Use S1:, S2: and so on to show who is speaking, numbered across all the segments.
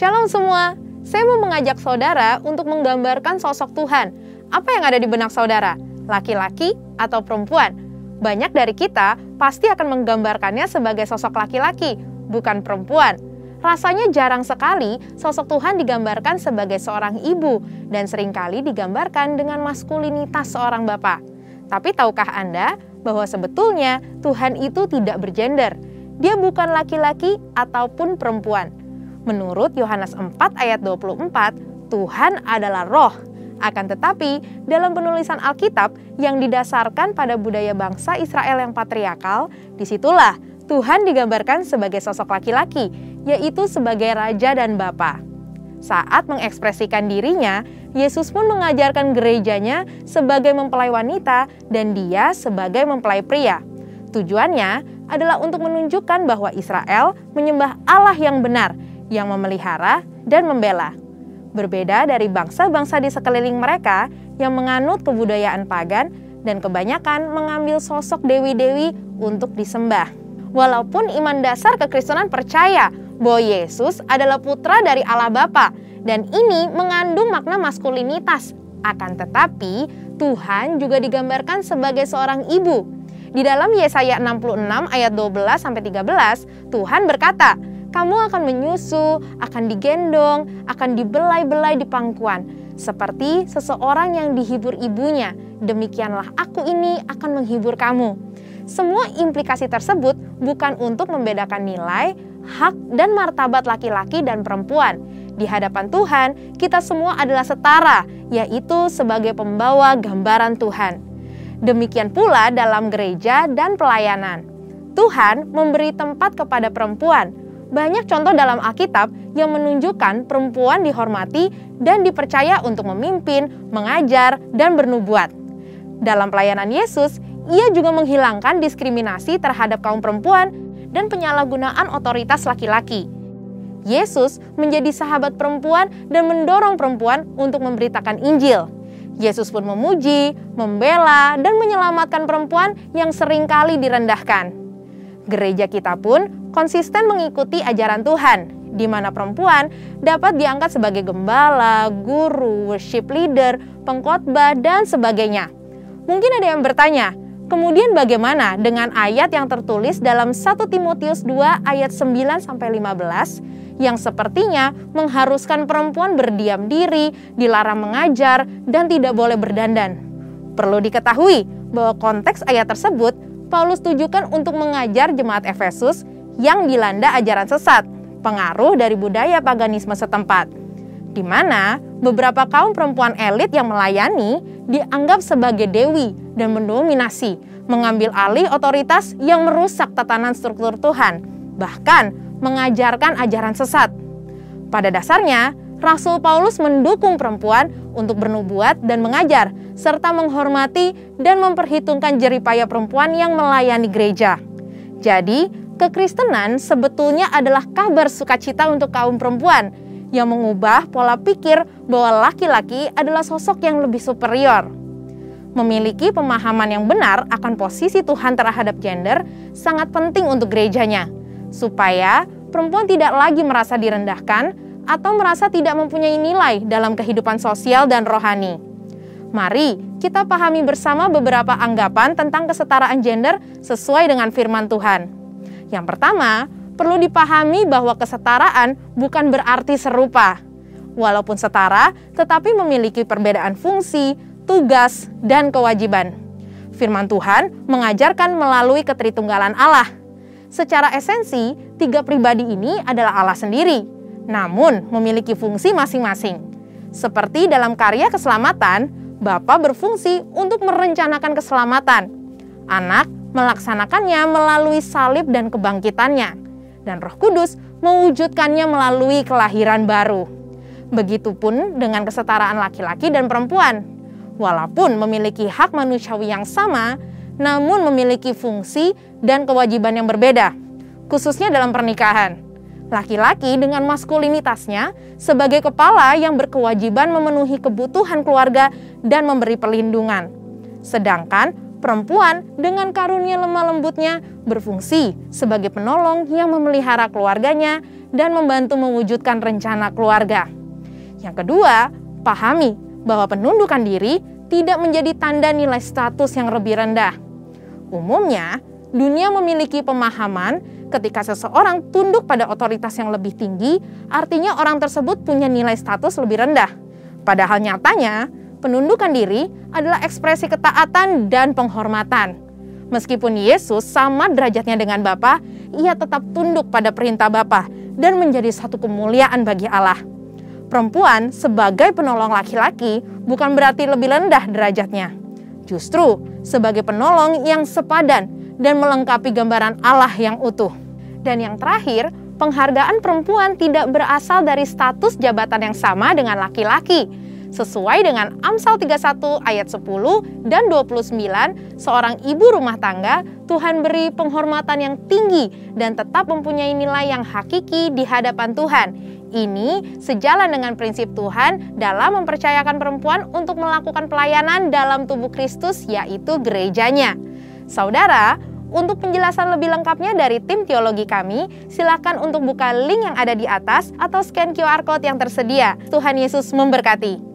S1: Shalom semua, saya mau mengajak saudara untuk menggambarkan sosok Tuhan. Apa yang ada di benak saudara? Laki-laki atau perempuan? Banyak dari kita pasti akan menggambarkannya sebagai sosok laki-laki, bukan perempuan. Rasanya jarang sekali sosok Tuhan digambarkan sebagai seorang ibu dan seringkali digambarkan dengan maskulinitas seorang bapak. Tapi tahukah Anda bahwa sebetulnya Tuhan itu tidak bergender? Dia bukan laki-laki ataupun perempuan. Menurut Yohanes 4 ayat 24, Tuhan adalah roh. Akan tetapi, dalam penulisan Alkitab yang didasarkan pada budaya bangsa Israel yang patriarkal, disitulah Tuhan digambarkan sebagai sosok laki-laki, yaitu sebagai raja dan bapa. Saat mengekspresikan dirinya, Yesus pun mengajarkan gerejanya sebagai mempelai wanita dan dia sebagai mempelai pria. Tujuannya adalah untuk menunjukkan bahwa Israel menyembah Allah yang benar, yang memelihara dan membela. Berbeda dari bangsa-bangsa di sekeliling mereka yang menganut kebudayaan pagan dan kebanyakan mengambil sosok dewi-dewi untuk disembah. Walaupun iman dasar kekristenan percaya bahwa Yesus adalah putra dari Allah Bapa dan ini mengandung makna maskulinitas. Akan tetapi, Tuhan juga digambarkan sebagai seorang ibu. Di dalam Yesaya 66 ayat 12-13, Tuhan berkata, "Kamu akan menyusu, akan digendong, akan dibelai-belai di pangkuan, seperti seseorang yang dihibur ibunya. Demikianlah aku ini akan menghibur kamu." Semua implikasi tersebut bukan untuk membedakan nilai, hak, dan martabat laki-laki dan perempuan. Di hadapan Tuhan, kita semua adalah setara, yaitu sebagai pembawa gambaran Tuhan. Demikian pula dalam gereja dan pelayanan. Tuhan memberi tempat kepada perempuan. Banyak contoh dalam Alkitab yang menunjukkan perempuan dihormati dan dipercaya untuk memimpin, mengajar, dan bernubuat. Dalam pelayanan Yesus, ia juga menghilangkan diskriminasi terhadap kaum perempuan dan penyalahgunaan otoritas laki-laki. Yesus menjadi sahabat perempuan dan mendorong perempuan untuk memberitakan Injil. Yesus pun memuji, membela, dan menyelamatkan perempuan yang seringkali direndahkan. Gereja kita pun konsisten mengikuti ajaran Tuhan, di mana perempuan dapat diangkat sebagai gembala, guru, worship leader, pengkhotbah, dan sebagainya. Mungkin ada yang bertanya, kemudian bagaimana dengan ayat yang tertulis dalam 1 Timotius 2 ayat 9-15 yang sepertinya mengharuskan perempuan berdiam diri, dilarang mengajar, dan tidak boleh berdandan? Perlu diketahui bahwa konteks ayat tersebut Paulus tujukan untuk mengajar jemaat Efesus yang dilanda ajaran sesat, pengaruh dari budaya paganisme setempat, di mana beberapa kaum perempuan elit yang melayani dianggap sebagai dewi dan mendominasi, mengambil alih otoritas yang merusak tatanan struktur Tuhan, bahkan mengajarkan ajaran sesat. Pada dasarnya, Rasul Paulus mendukung perempuan untuk bernubuat dan mengajar, serta menghormati dan memperhitungkan jeripaya perempuan yang melayani gereja. Jadi, kekristenan sebetulnya adalah kabar sukacita untuk kaum perempuan yang mengubah pola pikir bahwa laki-laki adalah sosok yang lebih superior. Memiliki pemahaman yang benar akan posisi Tuhan terhadap gender sangat penting untuk gerejanya, supaya perempuan tidak lagi merasa direndahkan atau merasa tidak mempunyai nilai dalam kehidupan sosial dan rohani. Mari kita pahami bersama beberapa anggapan tentang kesetaraan gender sesuai dengan firman Tuhan. Yang pertama, perlu dipahami bahwa kesetaraan bukan berarti serupa. Walaupun setara, tetapi memiliki perbedaan fungsi, tugas, dan kewajiban. Firman Tuhan mengajarkan melalui ketritunggalan Allah. Secara esensi, tiga pribadi ini adalah Allah sendiri, namun memiliki fungsi masing-masing. Seperti dalam karya keselamatan, Bapa berfungsi untuk merencanakan keselamatan. Anak melaksanakannya melalui salib dan kebangkitannya, dan Roh Kudus mewujudkannya melalui kelahiran baru. Begitupun dengan kesetaraan laki-laki dan perempuan. Walaupun memiliki hak manusiawi yang sama, namun memiliki fungsi dan kewajiban yang berbeda, khususnya dalam pernikahan. Laki-laki dengan maskulinitasnya sebagai kepala yang berkewajiban memenuhi kebutuhan keluarga dan memberi perlindungan. Sedangkan perempuan dengan karunia lemah lembutnya berfungsi sebagai penolong yang memelihara keluarganya dan membantu mewujudkan rencana keluarga. Yang kedua, pahami bahwa penundukan diri tidak menjadi tanda nilai status yang lebih rendah. Umumnya, dunia memiliki pemahaman ketika seseorang tunduk pada otoritas yang lebih tinggi, artinya orang tersebut punya nilai status lebih rendah. Padahal nyatanya, penundukan diri adalah ekspresi ketaatan dan penghormatan. Meskipun Yesus sama derajatnya dengan Bapa, ia tetap tunduk pada perintah Bapa dan menjadi satu kemuliaan bagi Allah. Perempuan sebagai penolong laki-laki bukan berarti lebih rendah derajatnya. Justru sebagai penolong yang sepadan dan melengkapi gambaran Allah yang utuh. Dan yang terakhir, penghargaan perempuan tidak berasal dari status jabatan yang sama dengan laki-laki. Sesuai dengan Amsal 31 ayat 10 dan 29, seorang ibu rumah tangga Tuhan beri penghormatan yang tinggi dan tetap mempunyai nilai yang hakiki di hadapan Tuhan. Ini sejalan dengan prinsip Tuhan dalam mempercayakan perempuan untuk melakukan pelayanan dalam tubuh Kristus, yaitu gerejanya. Saudara, untuk penjelasan lebih lengkapnya dari tim teologi kami, silakan untuk buka link yang ada di atas atau scan QR Code yang tersedia. Tuhan Yesus memberkati.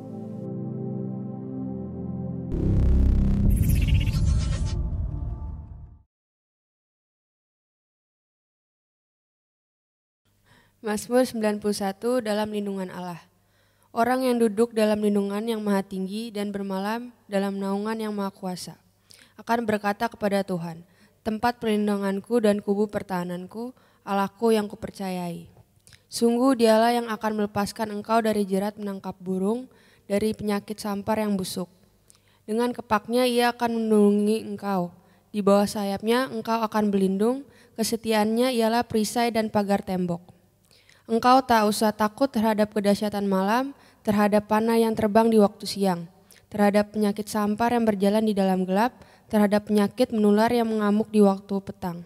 S2: Mazmur 91 dalam lindungan Allah. Orang yang duduk dalam lindungan yang maha tinggi dan bermalam dalam naungan yang maha kuasa akan berkata kepada Tuhan, tempat perlindunganku dan kubu pertahananku, Allahku yang kupercayai. Sungguh dialah yang akan melepaskan engkau dari jerat menangkap burung, dari penyakit sampar yang busuk. Dengan kepaknya ia akan melindungi engkau. Di bawah sayapnya engkau akan berlindung, kesetiaannya ialah perisai dan pagar tembok. Engkau tak usah takut terhadap kedahsyatan malam, terhadap panah yang terbang di waktu siang, terhadap penyakit sampar yang berjalan di dalam gelap, terhadap penyakit menular yang mengamuk di waktu petang.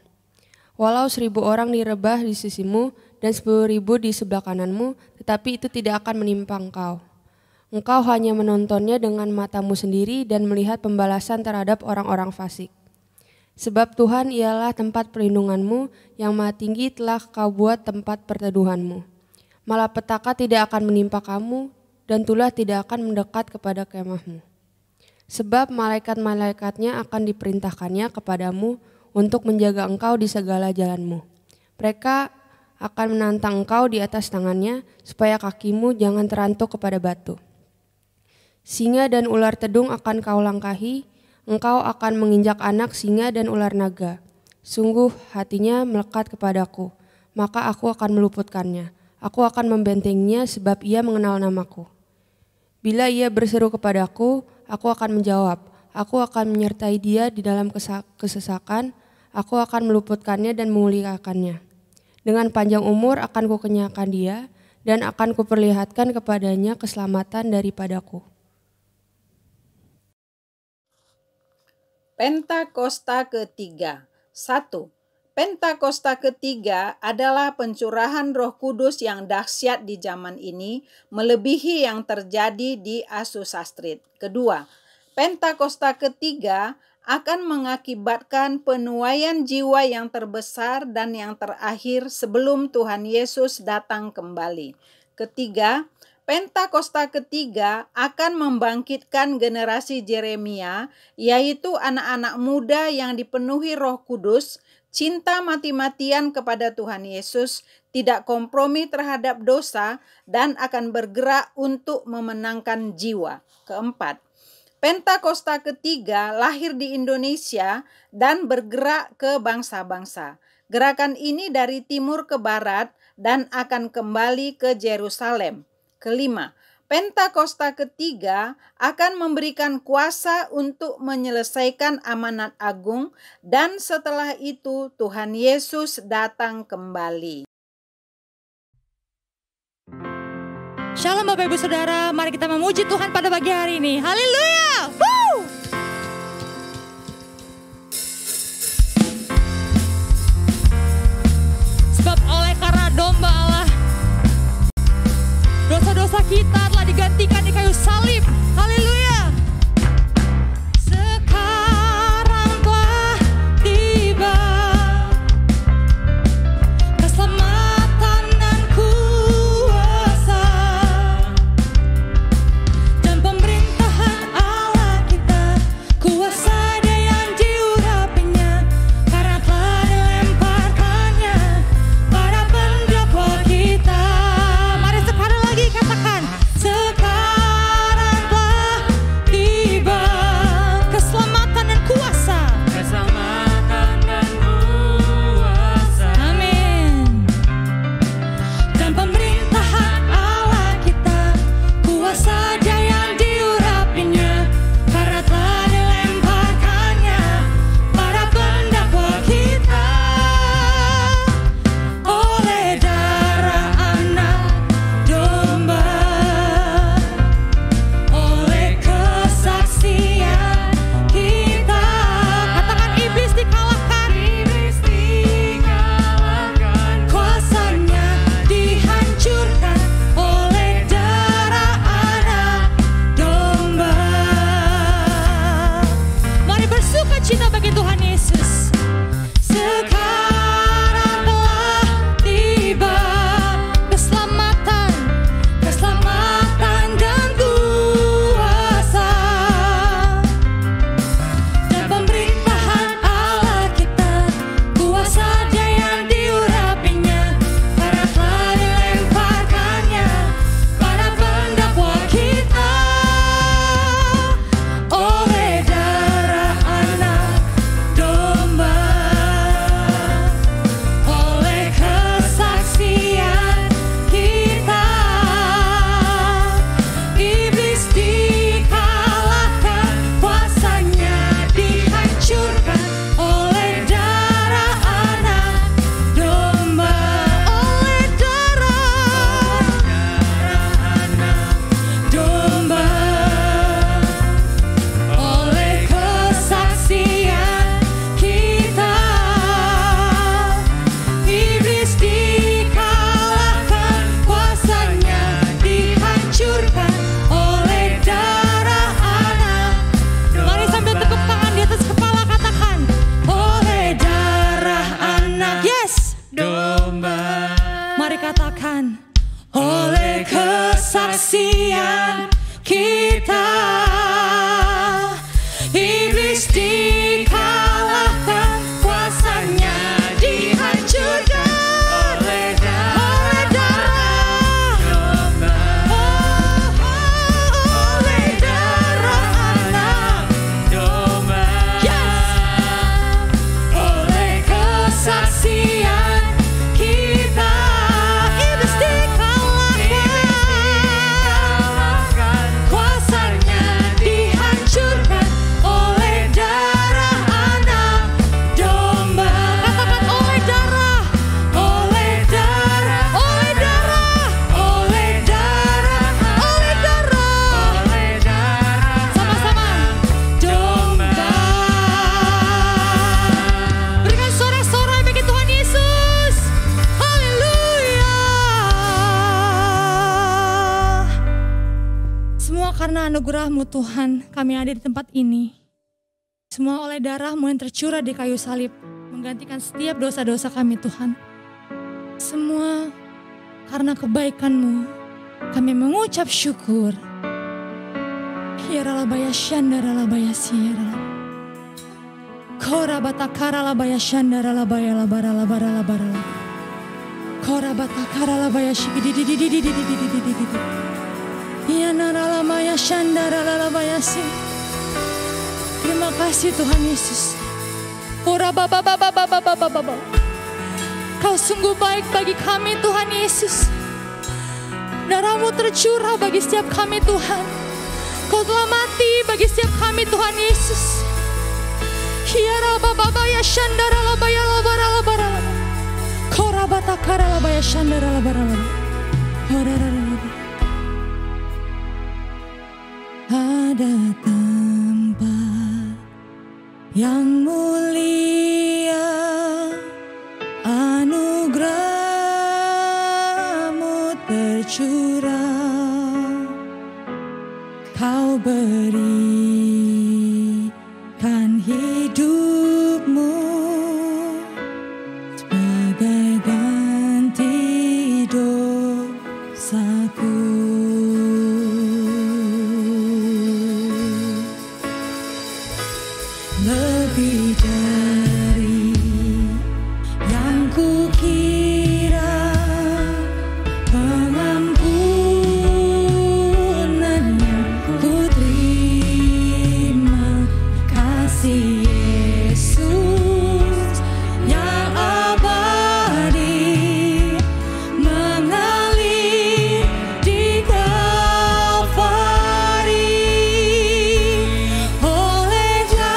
S2: Walau 1.000 orang direbah di sisimu dan 10.000 di sebelah kananmu, tetapi itu tidak akan menimpa engkau. Engkau hanya menontonnya dengan matamu sendiri dan melihat pembalasan terhadap orang-orang fasik. Sebab Tuhan ialah tempat perlindunganmu, yang maha tinggi telah kau buat tempat perteduhanmu. Malapetaka tidak akan menimpa kamu, dan tulah tidak akan mendekat kepada kemahmu. Sebab malaikat-malaikatnya akan diperintahkannya kepadamu untuk menjaga engkau di segala jalanmu. Mereka akan menantang engkau di atas tangannya, supaya kakimu jangan terantuk kepada batu. Singa dan ular tedung akan kau langkahi, engkau akan menginjak anak singa dan ular naga. Sungguh hatinya melekat kepadaku, maka aku akan meluputkannya. Aku akan membentenginya sebab ia mengenal namaku. Bila ia berseru kepadaku, aku akan menjawab. Aku akan menyertai dia di dalam kesesakan. Aku akan meluputkannya dan memuliakannya. Dengan panjang umur akan kukenyangkan dia, dan akan kuperlihatkan kepadanya keselamatan daripadaku.
S3: Pentakosta ketiga. 1. Pentakosta ketiga adalah pencurahan Roh Kudus yang dahsyat di zaman ini, melebihi yang terjadi di Asusastrit. Kedua, Pentakosta ketiga akan mengakibatkan penuaian jiwa yang terbesar dan yang terakhir sebelum Tuhan Yesus datang kembali. Ketiga, Pentakosta ketiga akan membangkitkan generasi Yeremia, yaitu anak-anak muda yang dipenuhi Roh Kudus, cinta mati-matian kepada Tuhan Yesus, tidak kompromi terhadap dosa, dan akan bergerak untuk memenangkan jiwa. Keempat, Pentakosta ketiga lahir di Indonesia dan bergerak ke bangsa-bangsa. Gerakan ini dari timur ke barat dan akan kembali ke Yerusalem. Kelima, Pentakosta ketiga akan memberikan kuasa untuk menyelesaikan amanat agung, dan setelah itu Tuhan Yesus datang kembali.
S4: Shalom Bapak Ibu Saudara, mari kita memuji Tuhan pada pagi hari ini. Haleluya! Woo! Sebab oleh karena domba Allah, dosa-dosa kita telah digantikan di kayu salib. Haleluya! Sekarang telah tiba keselamatan dan anugerah-Mu Tuhan, kami ada di tempat ini. Semua oleh darah-Mu yang tercurah di kayu salib, menggantikan setiap dosa-dosa kami Tuhan. Semua karena kebaikan-Mu, kami mengucap syukur. Hiralabaya syandaralabaya siyarala. Korabatakara syandaralabaya labaralabaralabarala. Korabatakara shikidididididididididididididid. Yanaralamaya syandaralabaya si. Terima kasih Tuhan Yesus. Korabababababababababa. Kau sungguh baik bagi kami Tuhan Yesus. Darah-Mu tercurah bagi setiap kami Tuhan. Kau telah mati bagi setiap kami Tuhan Yesus. Hiara baba ya shandara labaya labara labara. Korabata kara labaya shandara labara labara. Ada tempat yang mulia, anugerah-Mu tercurah. Kau berikan hidup-Mu sebagai ganti dosaku. Lebih dari yang kukira, pengampunannya ku terima. Kasih Yesus yang abadi mengalir di Kalvari. Oleh jalan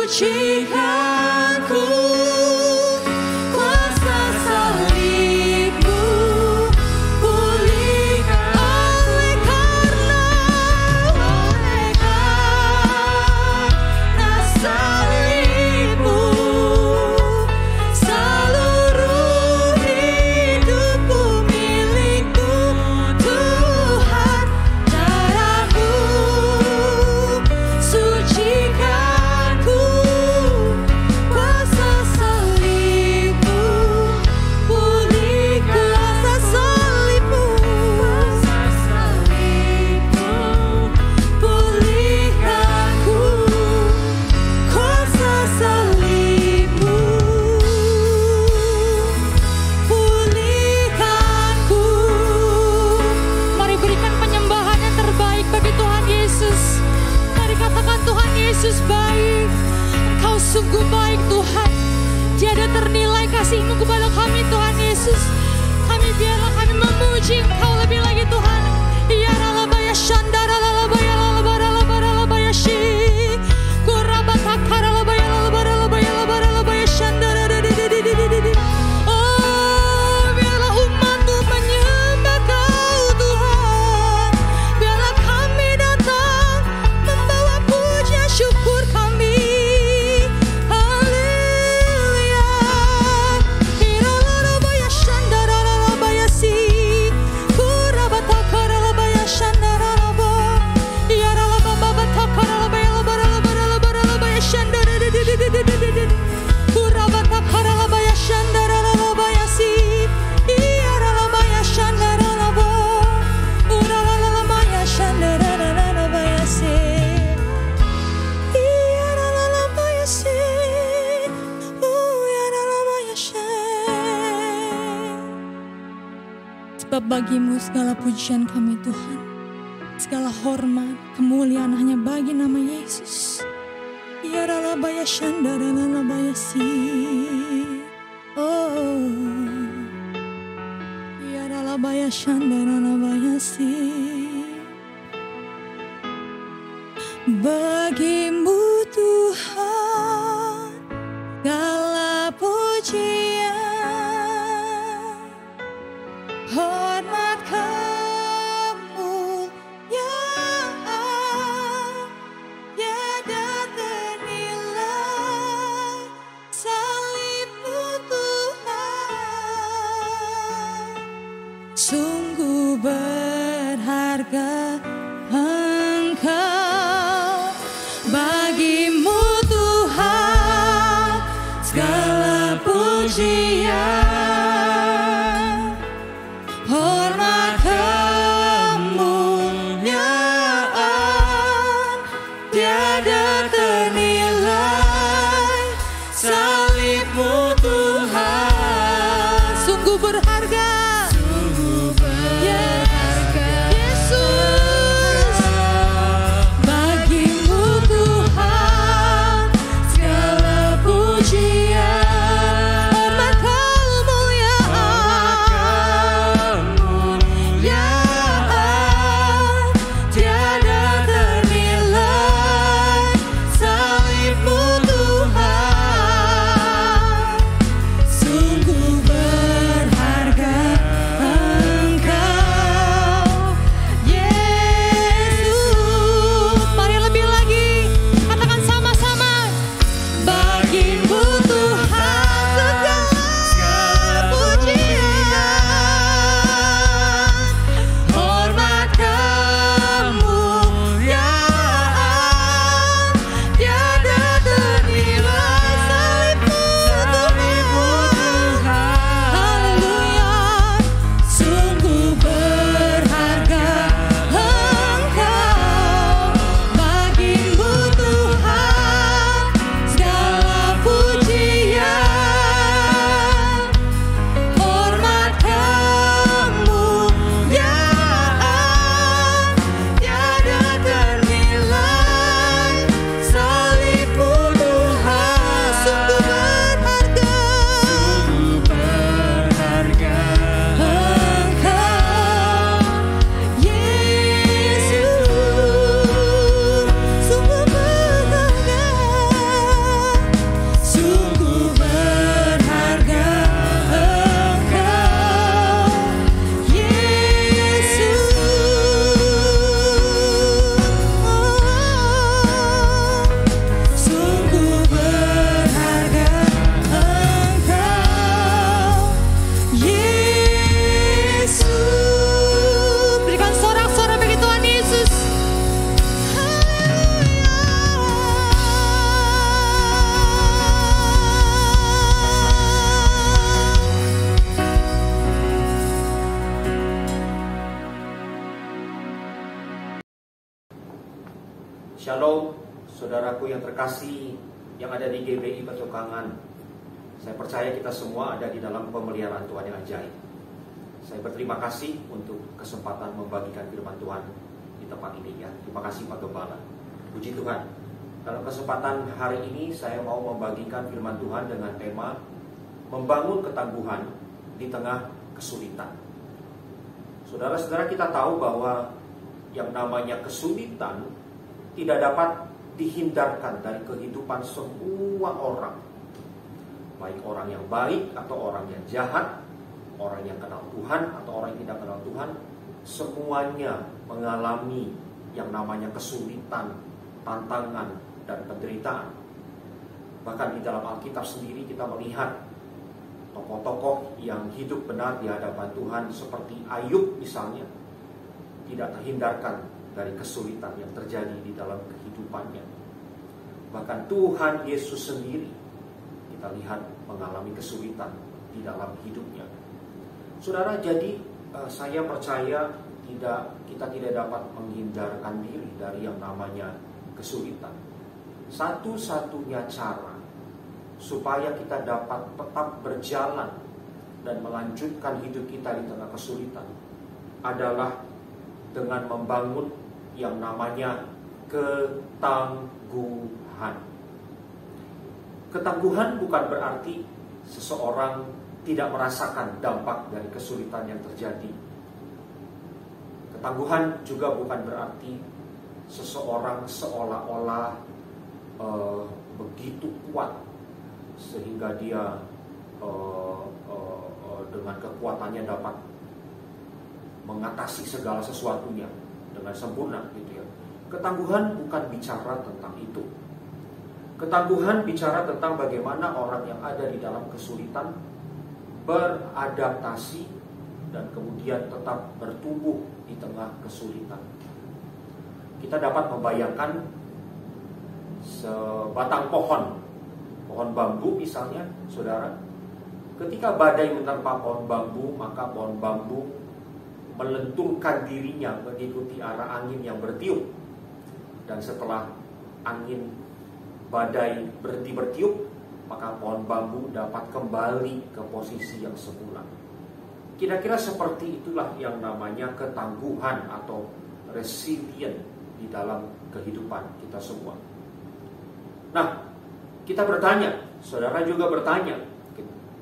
S4: sucikanku, kuasa salibmu pulihkan oleh karena salibmu seluruh hidupku milikku Tuhan, darahmu sucikanku, kuasa salibmu pulihkan, kuasa salibmu pulihkanku, kuasa salibmu pulihkanku. Mari berikan penyembahan yang terbaik bagi Tuhan Yesus. Mari katakan, Tuhan Yesus baik, Engkau sungguh baik Tuhan. Tiada ternilai kasih-Mu kepada kami Tuhan Yesus. Biarlah kami memuji Engkau lebih lagi Tuhan. Ya ralabaya shandara lalabaya lalabara lalabara lalabaya shi kurabatakara lalabaya lalabara lalabaya lalabara lalabaya shandara dididididididi. Oh, biarlah umat-Mu menyembah Kau Tuhan. Biarlah kami datang membawa puja syukur kami. Haleluya. Iralalabaya shandara lalabaya si kurabatakara lalabaya shandara lalaba. Yaralababatakara lalabaya lalabara lalabara lalabara lalabaya shandara dididididididi. Kurabatakara lalabaya shandara lalabaya si iyaralabaya shandara lalaba. Uralalamaya shandara lalabaya si iyaralabaya si uyaralabaya shi. Sebab bagi-Mu segala pujian kami Tuhan, segala hormat, kemuliaan hanya bagi nama Yesus. Ya ralabaya shandara lalabaya si. Oh, ya ralabaya shandara lalabaya si. Bagi-Mu Tuhan segala pujian, hormat, kemuliaan tiada ternilai. Salib-Mu Tuhan sungguh berharga. Engkau bagi-Mu Tuhan segala pujian, hormat, kemuliaan tiada ternilai. Salib-Mu Tuhan sungguh berharga. Yesus, bagi-Mu Tuhan segala pujian, hormat,
S5: Saudaraku yang terkasih yang ada di GBI Petukangan, saya percaya kita semua ada di dalam pemeliharaan Tuhan yang ajaib. Saya berterima kasih untuk kesempatan membagikan firman Tuhan di tempat ini ya. Terima kasih Pak Gembala. Puji Tuhan. Dalam kesempatan hari ini saya mau membagikan firman Tuhan dengan tema membangun ketangguhan di tengah kesulitan. Saudara-saudara, kita tahu bahwa yang namanya kesulitan tidak dapat dihindarkan dari kehidupan semua orang. Baik orang yang baik atau orang yang jahat, orang yang kenal Tuhan atau orang yang tidak kenal Tuhan, semuanya mengalami yang namanya kesulitan, tantangan, dan penderitaan. Bahkan di dalam Alkitab sendiri kita melihat tokoh-tokoh yang hidup benar di hadapan Tuhan seperti Ayub misalnya, tidak terhindarkan dari kesulitan yang terjadi di dalam kehidupannya. Bahkan Tuhan Yesus sendiri kita lihat mengalami kesulitan di dalam hidupnya. Saudara, jadi saya percaya kita tidak dapat menghindarkan diri dari yang namanya kesulitan. Satu-satunya cara supaya kita dapat tetap berjalan dan melanjutkan hidup kita di tengah kesulitan adalah dengan membangun yang namanya ketangguhan. Ketangguhan bukan berarti seseorang tidak merasakan dampak dari kesulitan yang terjadi. Ketangguhan juga bukan berarti seseorang seolah-olah begitu kuat sehingga dia dengan kekuatannya dapat mengatasi segala sesuatunya dengan sempurna gitu ya. Ketangguhan bukan bicara tentang itu. Ketangguhan bicara tentang bagaimana orang yang ada di dalam kesulitan beradaptasi dan kemudian tetap bertumbuh di tengah kesulitan. Kita dapat membayangkan sebatang pohon bambu misalnya, saudara. Ketika badai menerpa pohon bambu, maka pohon bambu melenturkan dirinya mengikuti arah angin yang bertiup. Dan setelah angin badai berhenti bertiup, maka pohon bambu dapat kembali ke posisi yang semula. Kira-kira seperti itulah yang namanya ketangguhan atau resilient di dalam kehidupan kita semua. Nah, kita bertanya, saudara juga bertanya,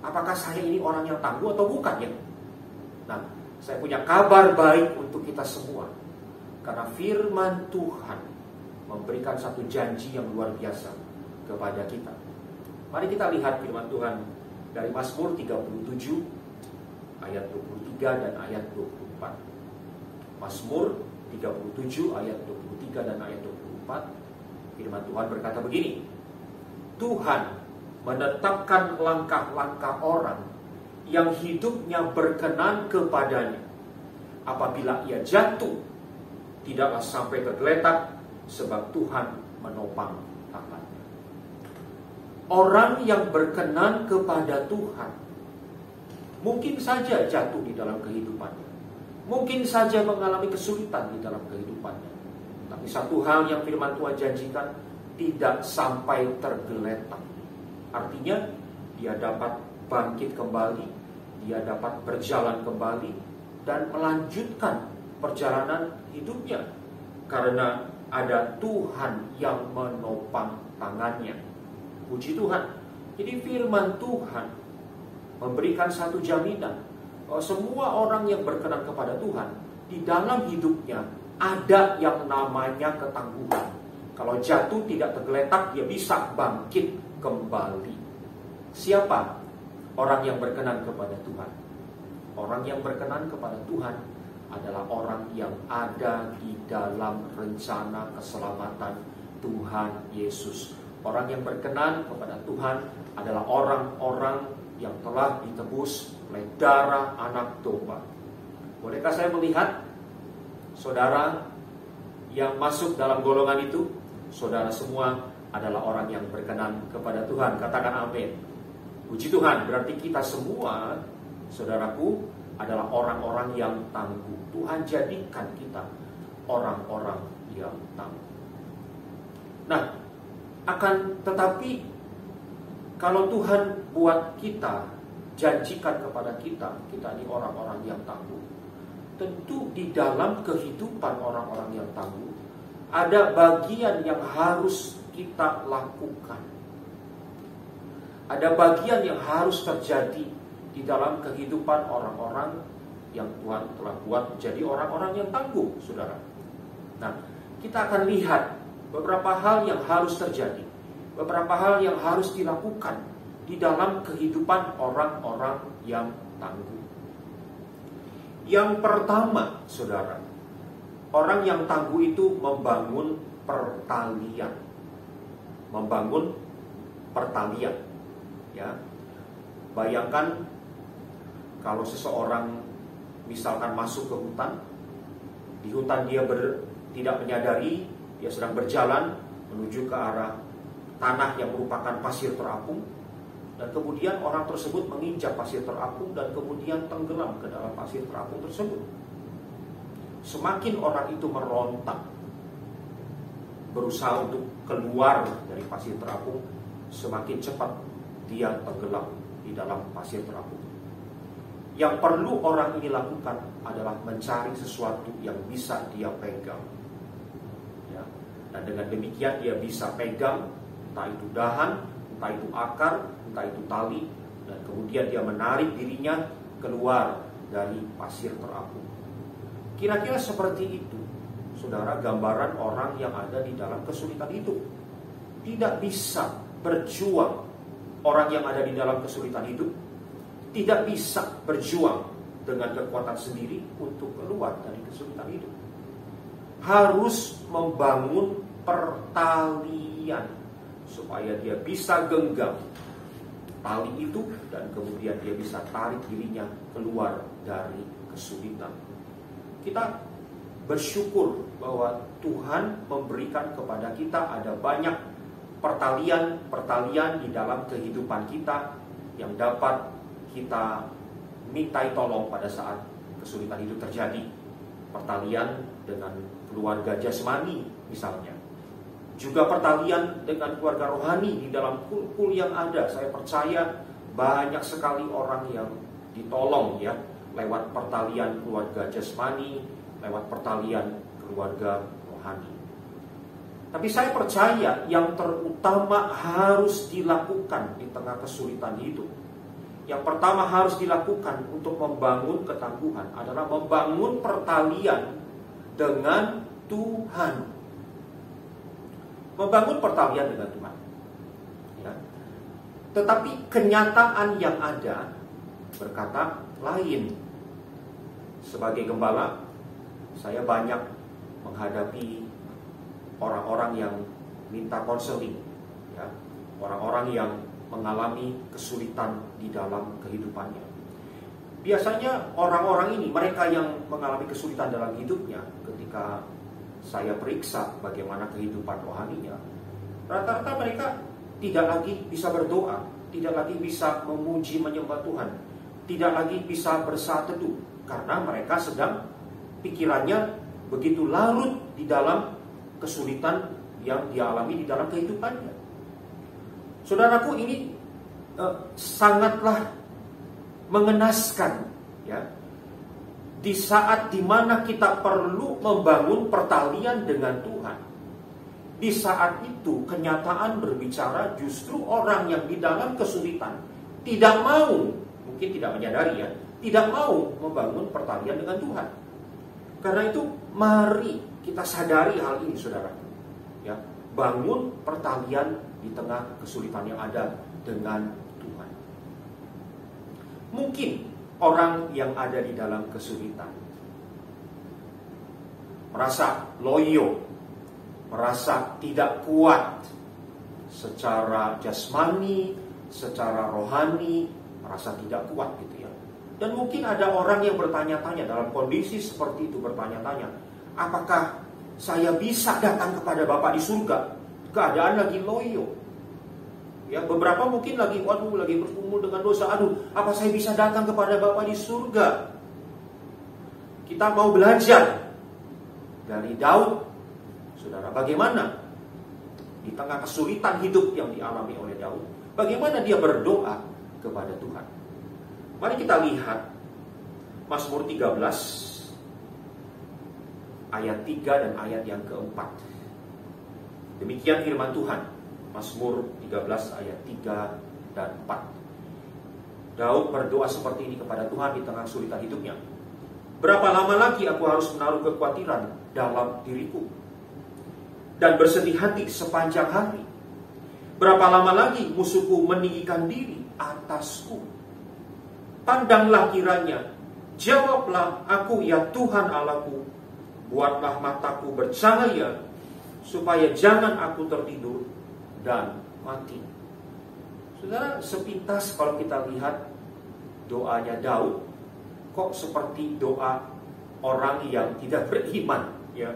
S5: apakah saya ini orang yang tangguh atau bukan ya? Nah, saya punya kabar baik untuk kita semua. Karena firman Tuhan memberikan satu janji yang luar biasa kepada kita. Mari kita lihat firman Tuhan dari Mazmur 37 ayat 23 dan ayat 24. Mazmur 37 ayat 23 dan ayat 24. Firman Tuhan berkata begini, Tuhan menetapkan langkah-langkah orang yang hidupnya berkenan kepadanya. Apabila ia jatuh, tidaklah sampai tergeletak, sebab Tuhan menopang tangannya. Orang yang berkenan kepada Tuhan mungkin saja jatuh di dalam kehidupannya, mungkin saja mengalami kesulitan di dalam kehidupannya. Tapi satu hal yang firman Tuhan janjikan, tidak sampai tergeletak. Artinya dia dapat bangkit kembali, dia dapat berjalan kembali dan melanjutkan perjalanan hidupnya karena ada Tuhan yang menopang tangannya. Puji Tuhan. Jadi firman Tuhan memberikan satu jaminan bahwa semua orang yang berkenan kepada Tuhan, di dalam hidupnya ada yang namanya ketangguhan. Kalau jatuh tidak tergeletak, dia bisa bangkit kembali. Siapa orang yang berkenan kepada Tuhan? Orang yang berkenan kepada Tuhan adalah orang yang ada di dalam rencana keselamatan Tuhan Yesus. Orang yang berkenan kepada Tuhan adalah orang-orang yang telah ditebus oleh darah anak domba. Bolehkah saya melihat saudara yang masuk dalam golongan itu? Saudara semua adalah orang yang berkenan kepada Tuhan. Katakan amin. Puji Tuhan, berarti kita semua, saudaraku, adalah orang-orang yang tangguh. Tuhan jadikan kita orang-orang yang tangguh. Nah, Akan tetapi kalau Tuhan buat kita, janjikan kepada kita ini orang-orang yang tangguh, tentu di dalam kehidupan orang-orang yang tangguh ada bagian yang harus kita lakukan. Ada bagian yang harus terjadi di dalam kehidupan orang-orang yang Tuhan telah buat menjadi orang-orang yang tangguh, saudara. Nah, kita akan lihat beberapa hal yang harus terjadi, beberapa hal yang harus dilakukan di dalam kehidupan orang-orang yang tangguh. Yang pertama, saudara, orang yang tangguh itu membangun pertalian. Membangun pertalian. Ya. Bayangkan kalau seseorang misalkan masuk ke hutan, di hutan dia tidak menyadari dia sedang berjalan menuju ke arah tanah yang merupakan pasir terapung, dan kemudian orang tersebut menginjak pasir terapung dan kemudian tenggelam ke dalam pasir terapung tersebut. Semakin orang itu merontak berusaha untuk keluar dari pasir terapung, semakin cepat dia tenggelam di dalam pasir terapung. Yang perlu orang ini lakukan adalah mencari sesuatu yang bisa dia pegang. Ya. Dan dengan demikian dia bisa pegang, entah itu dahan, entah itu akar, entah itu tali, dan kemudian dia menarik dirinya keluar dari pasir terapung. Kira-kira seperti itu, saudara, gambaran orang yang ada di dalam kesulitan hidup. Tidak bisa berjuang orang yang ada di dalam kesulitan hidup, tidak bisa berjuang dengan kekuatan sendiri untuk keluar dari kesulitan hidup. Harus membangun pertalian supaya dia bisa genggam tali itu dan kemudian dia bisa tarik dirinya keluar dari kesulitan. Kita bersyukur bahwa Tuhan memberikan kepada kita ada banyak pertalian di dalam kehidupan kita yang dapat kita mintai tolong pada saat kesulitan itu terjadi. Pertalian dengan keluarga jasmani misalnya, juga pertalian dengan keluarga rohani di dalam kul-kul yang ada. Saya percaya banyak sekali orang yang ditolong ya lewat pertalian keluarga jasmani, lewat pertalian keluarga rohani. Tapi saya percaya yang terutama harus dilakukan di tengah kesulitan hidup, yang pertama harus dilakukan untuk membangun ketangguhan adalah membangun pertalian dengan Tuhan. Membangun pertalian dengan Tuhan ya. Tetapi kenyataan yang ada berkata lain. Sebagai gembala, saya banyak menghadapi orang-orang yang minta konseling ya. Orang-orang yang mengalami kesulitan di dalam kehidupannya. Biasanya orang-orang ini, mereka yang mengalami kesulitan dalam hidupnya, ketika saya periksa bagaimana kehidupan rohaninya, rata-rata mereka tidak lagi bisa berdoa, tidak lagi bisa memuji menyembah Tuhan, tidak lagi bisa bersaat teduh, karena mereka sedang pikirannya begitu larut di dalam kesulitan yang dia alami di dalam kehidupannya. Saudaraku, ini sangatlah mengenaskan ya. Di saat dimana kita perlu membangun pertalian dengan Tuhan, di saat itu kenyataan berbicara justru orang yang di dalam kesulitan tidak mau, mungkin tidak menyadari ya, tidak mau membangun pertalian dengan Tuhan. Karena itu mari kita sadari hal ini, saudara ya. Bangun pertalian di tengah kesulitan yang ada dengan Tuhan. Mungkin orang yang ada di dalam kesulitan merasa loyo, merasa tidak kuat secara jasmani, secara rohani, merasa tidak kuat gitu ya. Dan mungkin ada orang yang bertanya-tanya dalam kondisi seperti itu, bertanya-tanya, apakah saya bisa datang kepada Bapa di surga? Keadaan lagi loyo. Ya, beberapa mungkin lagi bergumul dengan dosa. Aduh, apa saya bisa datang kepada Bapa di surga? Kita mau belajar dari Daud. Saudara, bagaimana di tengah kesulitan hidup yang dialami oleh Daud, bagaimana dia berdoa kepada Tuhan. Mari kita lihat Mazmur 13 ayat 3 dan ayat yang keempat. Demikian firman Tuhan, Mazmur 13 ayat 3 dan 4. Daud berdoa seperti ini kepada Tuhan di tengah kesulitan hidupnya. Berapa lama lagi aku harus menaruh kekhawatiran dalam diriku dan bersedih hati sepanjang hari? Berapa lama lagi musuhku meninggikan diri atasku? Pandanglah kiranya, jawablah aku ya Tuhan Allahku, buatlah mataku bercahaya, supaya jangan aku tertidur dan mati. Saudara, sepintas kalau kita lihat doanya Daud, kok seperti doa orang yang tidak beriman, ya.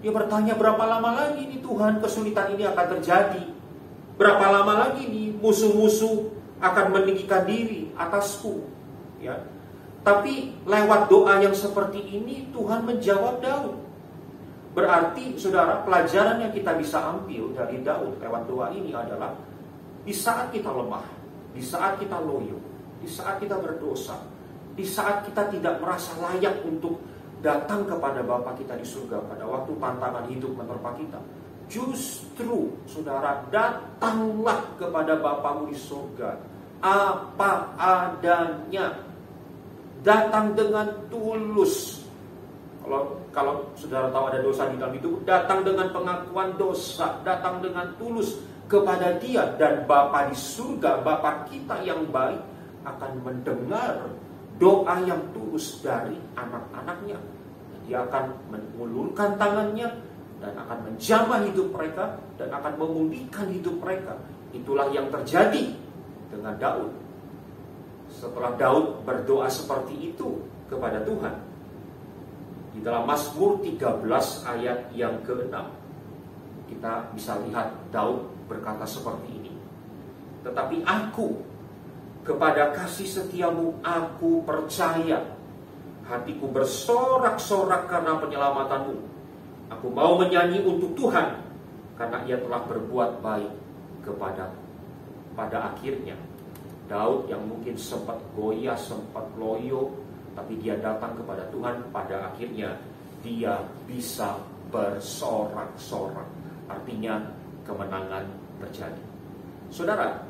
S5: Dia bertanya, berapa lama lagi nih Tuhan kesulitan ini akan terjadi? Berapa lama lagi nih musuh-musuh akan meninggikan diri atasku, ya. Tapi lewat doa yang seperti ini Tuhan menjawab Daud. Berarti saudara, pelajaran yang kita bisa ambil dari Daud lewat doa ini adalah di saat kita lemah, di saat kita loyo, di saat kita berdosa, di saat kita tidak merasa layak untuk datang kepada Bapa kita di surga pada waktu tantangan hidup menerpa kita, justru saudara, datanglah kepada Bapamu di surga apa adanya. Datang dengan tulus. Kalau saudara tahu ada dosa di dalam hidup, datang dengan pengakuan dosa, datang dengan tulus kepada Dia, dan Bapa di surga, Bapa kita yang baik, akan mendengar doa yang tulus dari anak-anaknya. Dia akan mengulurkan tangannya dan akan menjamah hidup mereka dan akan memulihkan hidup mereka. Itulah yang terjadi dengan Daud. Setelah Daud berdoa seperti itu kepada Tuhan, di dalam Mazmur 13 ayat yang ke-6, kita bisa lihat Daud berkata seperti ini. Tetapi aku, kepada kasih setiamu aku percaya, hatiku bersorak-sorak karena penyelamatanmu. Aku mau menyanyi untuk Tuhan, karena Ia telah berbuat baik kepadaku. Pada akhirnya Daud yang mungkin sempat goyah, sempat loyo, tapi dia datang kepada Tuhan, pada akhirnya dia bisa bersorak-sorak. Artinya kemenangan terjadi. Saudara,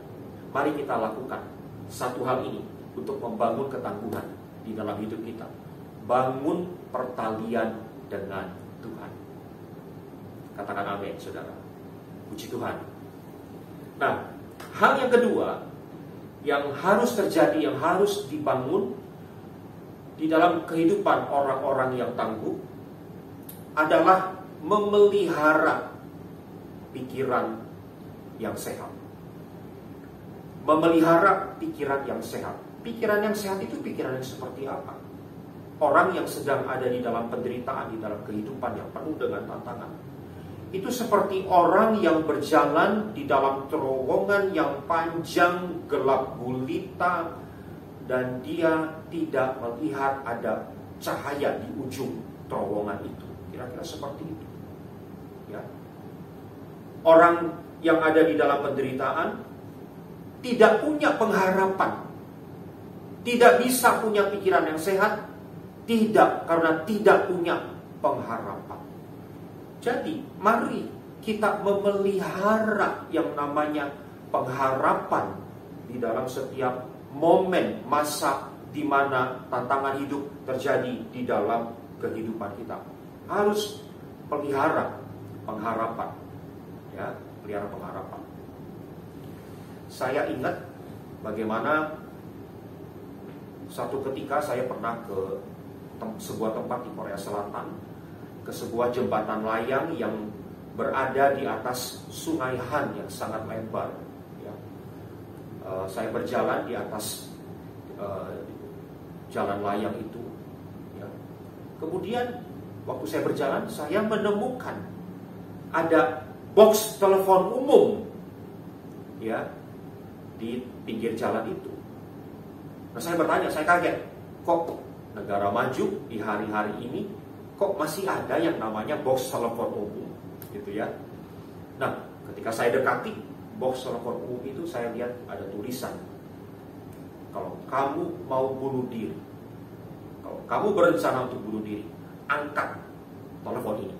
S5: mari kita lakukan satu hal ini untuk membangun ketangguhan di dalam hidup kita. Bangun pertalian dengan Tuhan. Katakan amin, saudara. Puji Tuhan. Nah, hal yang kedua yang harus terjadi, yang harus dibangun di dalam kehidupan orang-orang yang tangguh adalah memelihara pikiran yang sehat. Memelihara pikiran yang sehat. Pikiran yang sehat itu pikiran yang seperti apa? Orang yang sedang ada di dalam penderitaan, di dalam kehidupan yang penuh dengan tantangan, itu seperti orang yang berjalan di dalam terowongan yang panjang, gelap gulita, dan dia tidak melihat ada cahaya di ujung terowongan itu. Kira-kira seperti itu, ya. Orang yang ada di dalam penderitaan tidak punya pengharapan, tidak bisa punya pikiran yang sehat, tidak, karena tidak punya pengharapan. Jadi, mari kita memelihara yang namanya pengharapan di dalam setiap momen, masa di mana tantangan hidup terjadi di dalam kehidupan kita. Harus pelihara pengharapan, ya, pelihara pengharapan. Saya ingat bagaimana satu ketika saya pernah ke sebuah tempat di Korea Selatan, ke sebuah jembatan layang yang berada di atas Sungai Han yang sangat lebar, ya. Saya berjalan di atas jalan layang itu, ya. Kemudian waktu saya berjalan, saya menemukan ada box telepon umum, ya, di pinggir jalan itu. Nah, saya bertanya, saya kaget, kok negara maju di hari-hari ini kok masih ada yang namanya box telepon umum, gitu ya. Nah, Ketika saya dekati box telepon umum itu, saya lihat ada tulisan, kalau kamu mau bunuh diri, kalau kamu berencana untuk bunuh diri, angkat telepon ini.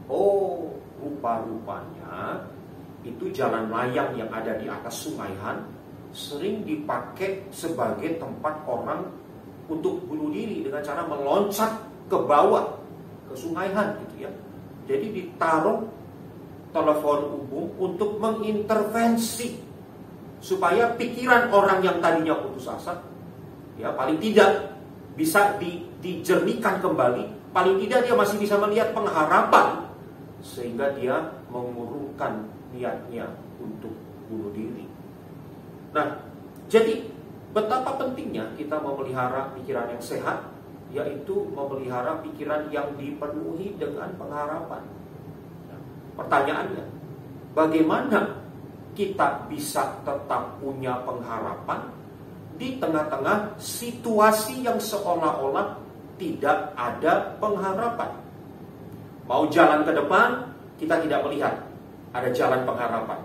S5: Oh, rupa-rupanya itu jalan layang yang ada di atas Sungai Han sering dipakai sebagai tempat orang untuk bunuh diri dengan cara meloncat ke bawah ke Sungai Han gitu ya. Jadi ditaruh telepon umum untuk mengintervensi supaya pikiran orang yang tadinya putus asa ya paling tidak bisa dijernihkan kembali, paling tidak dia masih bisa melihat pengharapan sehingga dia mengurungkan niatnya untuk bunuh diri. Nah, jadi betapa pentingnya kita memelihara pikiran yang sehat, yaitu memelihara pikiran yang dipenuhi dengan pengharapan. Nah, pertanyaannya, bagaimana kita bisa tetap punya pengharapan di tengah-tengah situasi yang seolah-olah tidak ada pengharapan? Mau jalan ke depan, kita tidak melihat ada jalan pengharapan.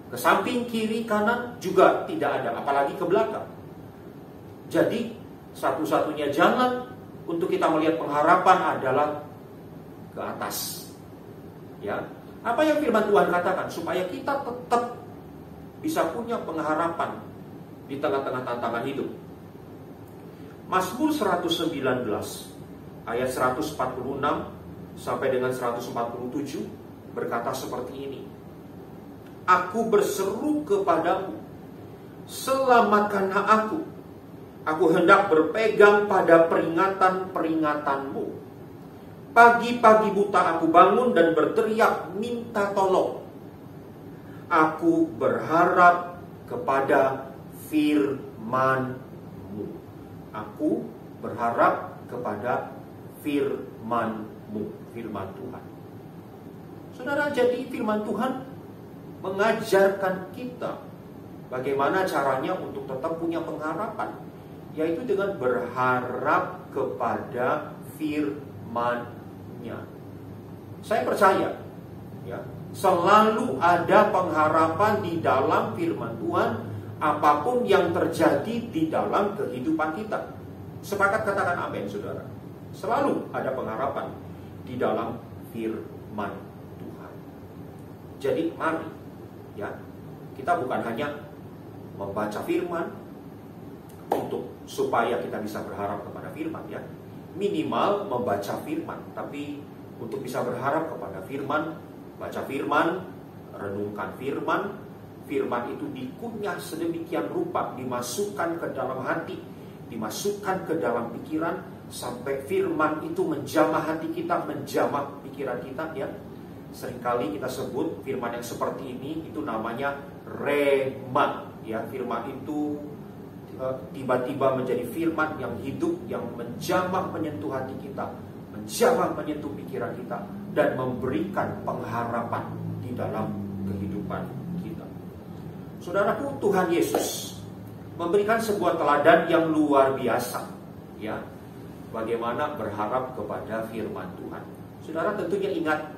S5: Ke samping, kiri, kanan juga tidak ada, apalagi ke belakang. Jadi satu-satunya jalan untuk kita melihat pengharapan adalah ke atas. Ya, apa yang firman Tuhan katakan supaya kita tetap bisa punya pengharapan di tengah-tengah tantangan hidup. Mazmur 119 ayat 146 sampai dengan 147 berkata seperti ini. Aku berseru kepadamu, selamatkanlah aku. Aku hendak berpegang pada peringatan-peringatanmu. Pagi-pagi buta aku bangun dan berteriak minta tolong. Aku berharap kepada firman-Mu. Aku berharap kepada firman-Mu, firman Tuhan. Saudara, jadi firman Tuhan mengajarkan kita bagaimana caranya untuk tetap punya pengharapan, yaitu dengan berharap kepada firman-Nya. Saya percaya, ya, selalu ada pengharapan di dalam firman Tuhan, apapun yang terjadi di dalam kehidupan kita. Sepakat katakan amin, saudara. Selalu ada pengharapan di dalam firman Tuhan. Jadi mari, ya, kita bukan hanya membaca firman untuk supaya kita bisa berharap kepada firman, ya. Minimal membaca firman, tapi untuk bisa berharap kepada firman, baca firman, renungkan firman. Firman itu dikunyah sedemikian rupa, dimasukkan ke dalam hati, dimasukkan ke dalam pikiran, sampai firman itu menjamah hati kita, menjamah pikiran kita, ya. Seringkali kita sebut firman yang seperti ini itu namanya rema, ya. Firman itu tiba-tiba menjadi firman yang hidup, yang menjamah menyentuh hati kita, menjamah menyentuh pikiran kita, dan memberikan pengharapan di dalam kehidupan kita. Saudaraku, Tuhan Yesus memberikan sebuah teladan yang luar biasa, ya, bagaimana berharap kepada firman Tuhan. Saudara tentunya ingat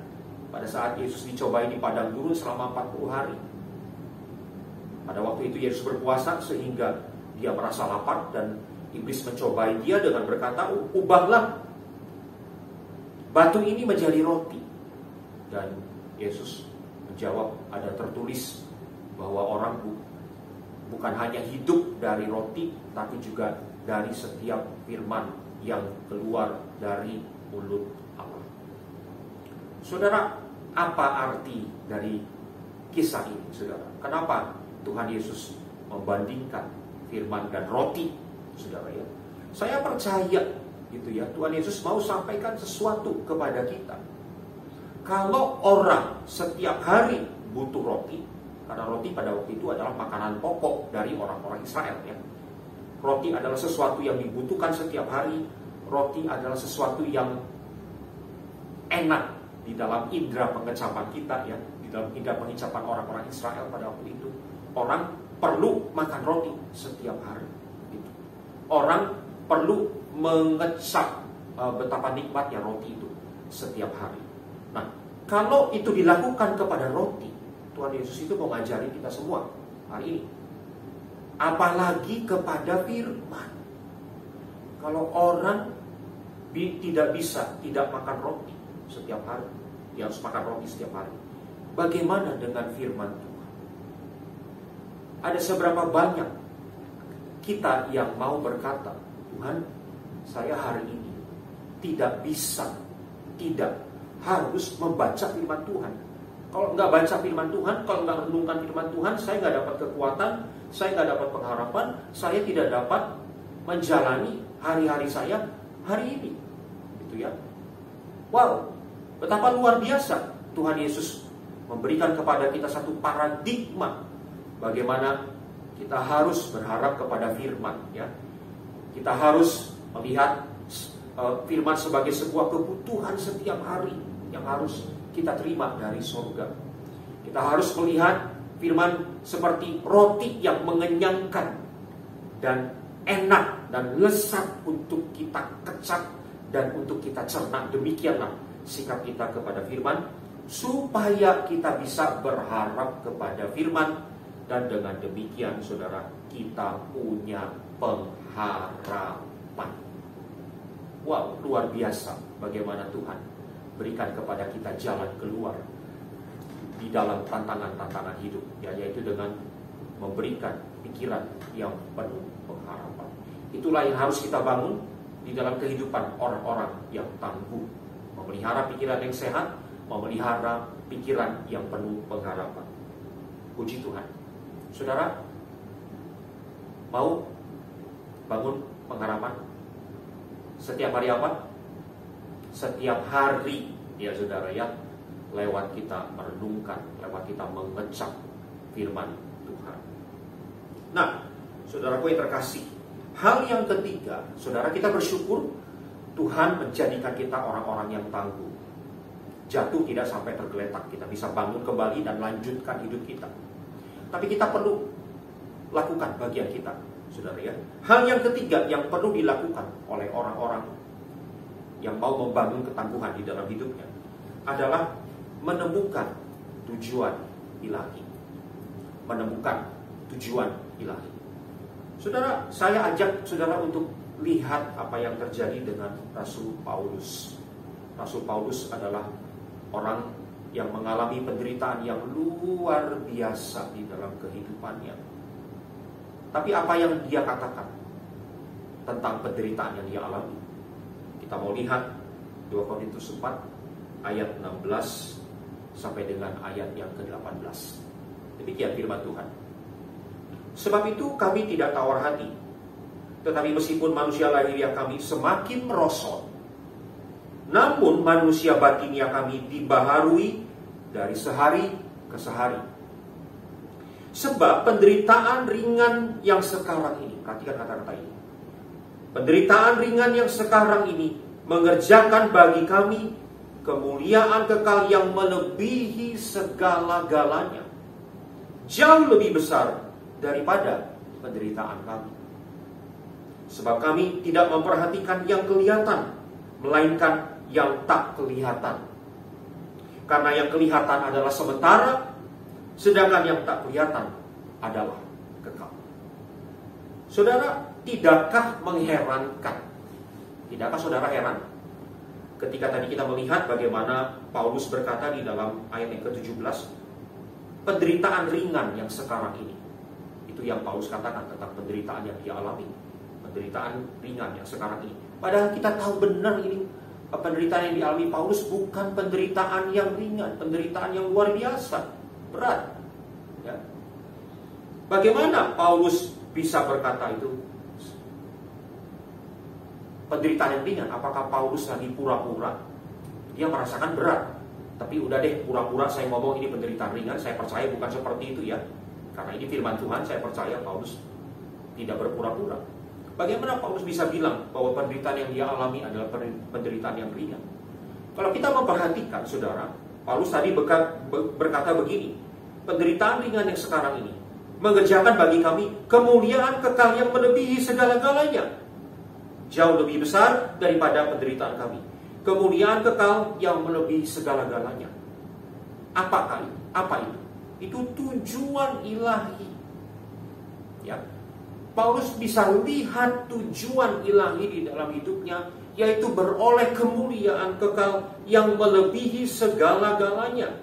S5: pada saat Yesus dicobai di padang gurun selama 40 hari. Pada waktu itu Yesus berpuasa sehingga dia merasa lapar, dan iblis mencobai dia dengan berkata, ubahlah batu ini menjadi roti. Dan Yesus menjawab, ada tertulis bahwa orang bukan hanya hidup dari roti, tapi juga dari setiap firman yang keluar dari mulut Allah. Saudara, apa arti dari kisah ini, saudara? Kenapa Tuhan Yesus membandingkan firman dan roti, saudara, ya? Saya percaya gitu, ya, Tuhan Yesus mau sampaikan sesuatu kepada kita. Kalau orang setiap hari butuh roti, karena roti pada waktu itu adalah makanan pokok dari orang-orang Israel, ya. Roti adalah sesuatu yang dibutuhkan setiap hari. Roti adalah sesuatu yang enak di dalam indera pengecapan kita, ya, di dalam indera pengecapan orang-orang Israel pada waktu itu. Orang perlu makan roti setiap hari, gitu. Orang perlu mengecap betapa nikmatnya roti itu setiap hari. Nah, Kalau itu dilakukan kepada roti, Tuhan Yesus itu mau ngajari kita semua hari ini. Apalagi kepada firman. Kalau orang tidak bisa tidak makan roti setiap hari, dia harus makan roti setiap hari. Bagaimana dengan firman Tuhan? Ada seberapa banyak kita yang mau berkata, Tuhan, saya hari ini tidak harus membaca firman Tuhan. Kalau nggak baca firman Tuhan, kalau nggak renungkan firman Tuhan, saya nggak dapat kekuatan, saya nggak dapat pengharapan, saya tidak dapat menjalani hari-hari saya hari ini. Gitu ya. Wow, betapa luar biasa Tuhan Yesus memberikan kepada kita satu paradigma bagaimana kita harus berharap kepada firman, ya. Kita harus melihat firman sebagai sebuah kebutuhan setiap hari yang harus kita terima dari surga. Kita harus melihat firman seperti roti yang mengenyangkan dan enak dan lezat untuk kita kecap dan untuk kita cerna. Demikianlah sikap kita kepada firman, supaya kita bisa berharap kepada firman. Dan dengan demikian, saudara, kita punya pengharapan. Wow, luar biasa bagaimana Tuhan berikan kepada kita jalan keluar di dalam tantangan-tantangan hidup, ya, yaitu dengan memberikan pikiran yang penuh pengharapan. Itulah yang harus kita bangun di dalam kehidupan orang-orang yang tangguh, memelihara pikiran yang sehat, memelihara pikiran yang penuh pengharapan. Puji Tuhan. Saudara, mau bangun pengharapan setiap hari apa? Setiap hari, ya saudara, ya, lewat kita merenungkan, lewat kita mengecap firman Tuhan. Nah, saudaraku yang terkasih, hal yang ketiga, saudara, kita bersyukur Tuhan menjadikan kita orang-orang yang tangguh. Jatuh tidak sampai tergeletak, kita bisa bangun kembali dan lanjutkan hidup kita. Tapi kita perlu lakukan bagian kita, saudara, ya. Hal yang ketiga yang perlu dilakukan oleh orang-orang yang mau membangun ketangguhan di dalam hidupnya adalah menemukan tujuan ilahi. Menemukan tujuan ilahi. Saudara, saya ajak saudara untuk lihat apa yang terjadi dengan Rasul Paulus. Rasul Paulus adalah orang yang mengalami penderitaan yang luar biasa di dalam kehidupannya. Tapi apa yang dia katakan tentang penderitaan yang dia alami? Kita mau lihat 2 Korintus 4 ayat 16 sampai dengan ayat yang ke-18. Demikian firman Tuhan. Sebab itu kami tidak tawar hati, tetapi meskipun manusia lahiriah kami semakin merosot, namun manusia batinnya kami dibaharui dari sehari ke sehari. Sebab penderitaan ringan yang sekarang ini, perhatikan kata-kata ini, penderitaan ringan yang sekarang ini mengerjakan bagi kami kemuliaan kekal yang melebihi segala-galanya, jauh lebih besar daripada penderitaan kami. Sebab kami tidak memperhatikan yang kelihatan, melainkan yang tak kelihatan. Karena yang kelihatan adalah sementara, sedangkan yang tak kelihatan adalah kekal. Saudara, tidakkah mengherankan? Tidakkah saudara heran ketika tadi kita melihat bagaimana Paulus berkata di dalam ayat yang ke-17, penderitaan ringan yang sekarang ini. Itu yang Paulus katakan tentang penderitaan yang dia alami. Penderitaan ringan yang sekarang ini. Padahal kita tahu benar ini penderitaan yang dialami Paulus bukan penderitaan yang ringan, penderitaan yang luar biasa, berat. Ya. Bagaimana Paulus bisa berkata itu penderitaan yang ringan? Apakah Paulus lagi pura-pura? Dia merasakan berat, tapi udah deh, pura-pura saya ngomong ini penderitaan ringan. Saya percaya bukan seperti itu, ya. Karena ini firman Tuhan, saya percaya Paulus tidak berpura-pura. Bagaimana Paulus bisa bilang bahwa penderitaan yang dia alami adalah penderitaan yang ringan? Kalau kita memperhatikan, saudara, Paulus tadi berkata begini, penderitaan ringan yang sekarang ini mengerjakan bagi kami kemuliaan kekal yang melebihi segala-galanya, jauh lebih besar daripada penderitaan kami. Kemuliaan kekal yang melebihi segala-galanya. Apa itu? Itu tujuan ilahi. Ya. Paulus bisa lihat tujuan ilahi di dalam hidupnya, yaitu beroleh kemuliaan kekal yang melebihi segala-galanya.